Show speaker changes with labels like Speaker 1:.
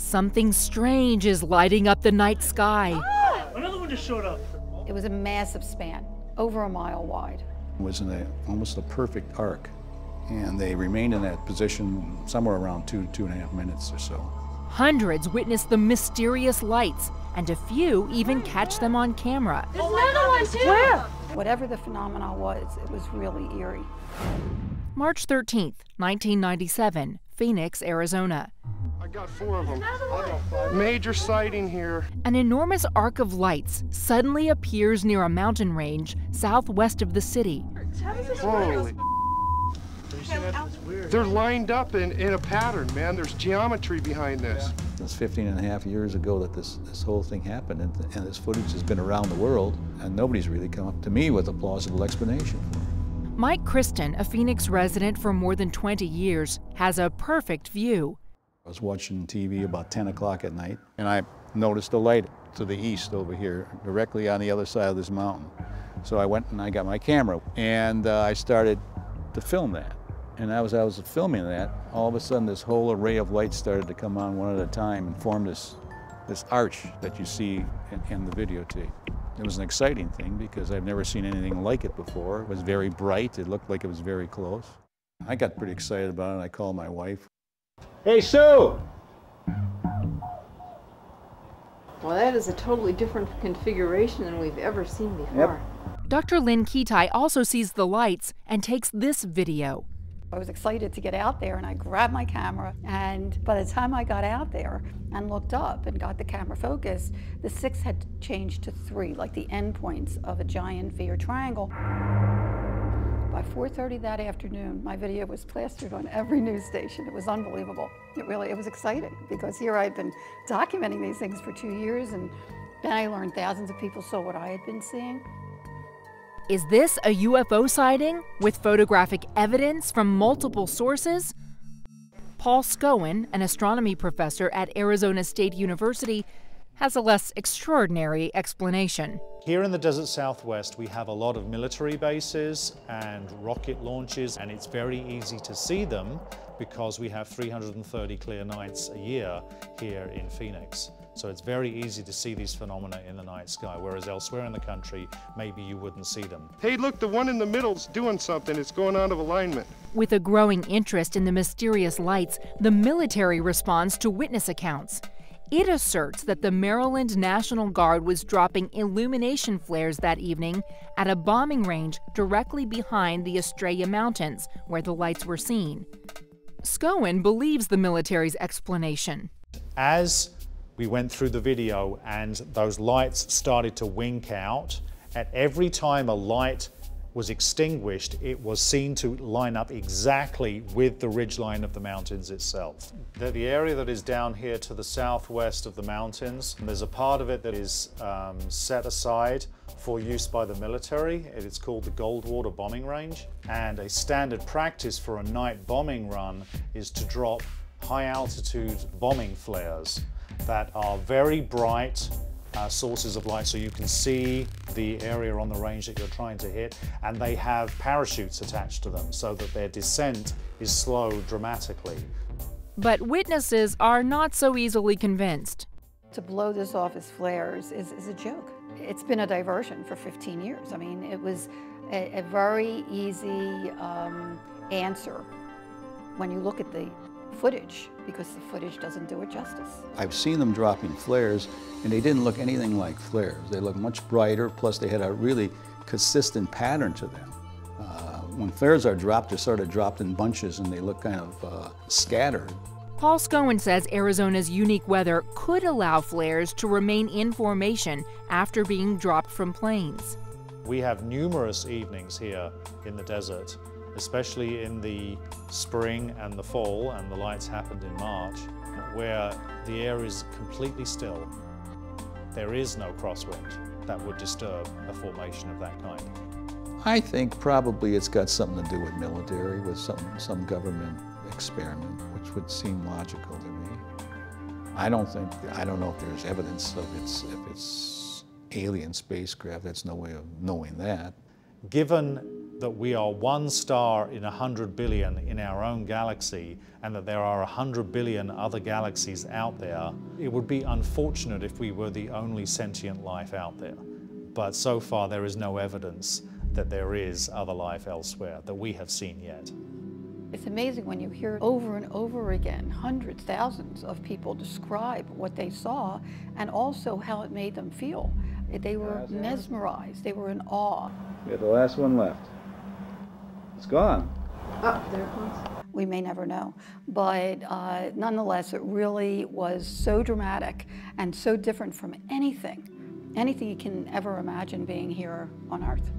Speaker 1: Something strange is lighting up the night sky.
Speaker 2: Another one just showed up.
Speaker 3: It was a massive span, over a mile wide.
Speaker 4: It was in almost a perfect arc, and they remained in that position somewhere around 2.5 minutes or so.
Speaker 1: Hundreds witnessed the mysterious lights, and a few even catch them on camera.
Speaker 3: There's another one too! Where? Whatever the phenomenon was, it was really eerie.
Speaker 1: March 13th, 1997, Phoenix, Arizona.
Speaker 5: I got 4 of them. Major sighting here.
Speaker 1: An enormous arc of lights suddenly appears near a mountain range southwest of the city.
Speaker 5: Holy. They're lined up in a pattern, man. There's geometry behind this.
Speaker 4: It was 15.5 years ago that this whole thing happened, and this footage has been around the world, and nobody's really come up to me with a plausible explanation for it.
Speaker 1: Mike Kristen, a Phoenix resident for more than 20 years, has a perfect view.
Speaker 4: I was watching TV about 10 o'clock at night, and I noticed a light to the east over here, directly on the other side of this mountain. So I went and I got my camera, and I started to film that. And as I was filming that, all of a sudden this whole array of lights started to come on one at a time and form this arch that you see in the videotape. It was an exciting thing because I've never seen anything like it before. It was very bright. It looked like it was very close. I got pretty excited about it. I called my wife.
Speaker 6: Hey, Sue!
Speaker 7: Well, that is a totally different configuration than we've ever seen before.
Speaker 1: Yep. Dr. Lynn Kitai also sees the lights and takes this video.
Speaker 3: I was excited to get out there, and I grabbed my camera, and by the time I got out there and looked up and got the camera focused, the 6 had changed to 3, like the endpoints of a giant V or triangle. By 4:30 that afternoon, my video was plastered on every news station. It was unbelievable. It was exciting, because here I'd been documenting these things for 2 years, and then I learned thousands of people saw what I had been seeing.
Speaker 1: Is this a UFO sighting with photographic evidence from multiple sources? Paul Scowen, an astronomy professor at Arizona State University, has a less extraordinary explanation.
Speaker 8: Here in the desert southwest, we have a lot of military bases and rocket launches, and it's very easy to see them because we have 330 clear nights a year here in Phoenix. So it's very easy to see these phenomena in the night sky, whereas elsewhere in the country, maybe you wouldn't see them.
Speaker 5: Hey, look, the one in the middle's doing something. It's going out of alignment.
Speaker 1: With a growing interest in the mysterious lights, the military responds to witness accounts. It asserts that the Maryland National Guard was dropping illumination flares that evening at a bombing range directly behind the Estrella Mountains, where the lights were seen. Scowen believes the military's explanation.
Speaker 8: As we went through the video and those lights started to wink out, at every time a light was extinguished, it was seen to line up exactly with the ridgeline of the mountains itself. The area that is down here to the southwest of the mountains, there's a part of it that is set aside for use by the military. It is called the Goldwater Bombing Range, and a standard practice for a night bombing run is to drop high altitude bombing flares that are very bright sources of light, so you can see the area on the range that you're trying to hit, and they have parachutes attached to them so that their descent is slowed dramatically.
Speaker 1: But witnesses are not so easily convinced.
Speaker 3: To blow this off as flares is a joke. It's been a diversion for 15 years. I mean, it was a very easy answer when you look at the footage, because the footage doesn't do it justice.
Speaker 4: I've seen them dropping flares, and they didn't look anything like flares. They looked much brighter, plus they had a really consistent pattern to them. When flares are dropped, they're sort of dropped in bunches, and they look kind of scattered.
Speaker 1: Paul Scowen says Arizona's unique weather could allow flares to remain in formation after being dropped from planes.
Speaker 8: We have numerous evenings here in the desert, especially in the spring and the fall, and the lights happened in March, where the air is completely still. There is no crosswind that would disturb a formation of that kind.
Speaker 4: I think probably it's got something to do with military, with some government experiment, which would seem logical to me. I don't know if there's evidence of if it's alien spacecraft. That's no way of knowing that.
Speaker 8: Given that we are one star in 100 billion in our own galaxy and that there are 100 billion other galaxies out there, it would be unfortunate if we were the only sentient life out there. But so far there is no evidence that there is other life elsewhere that we have seen yet.
Speaker 3: It's amazing when you hear over and over again, hundreds, thousands of people describe what they saw and also how it made them feel. They were mesmerized, they were in awe.
Speaker 4: We have the last one left. It's gone.
Speaker 7: Oh, there it comes.
Speaker 3: We may never know, but nonetheless, it really was so dramatic and so different from anything you can ever imagine being here on Earth.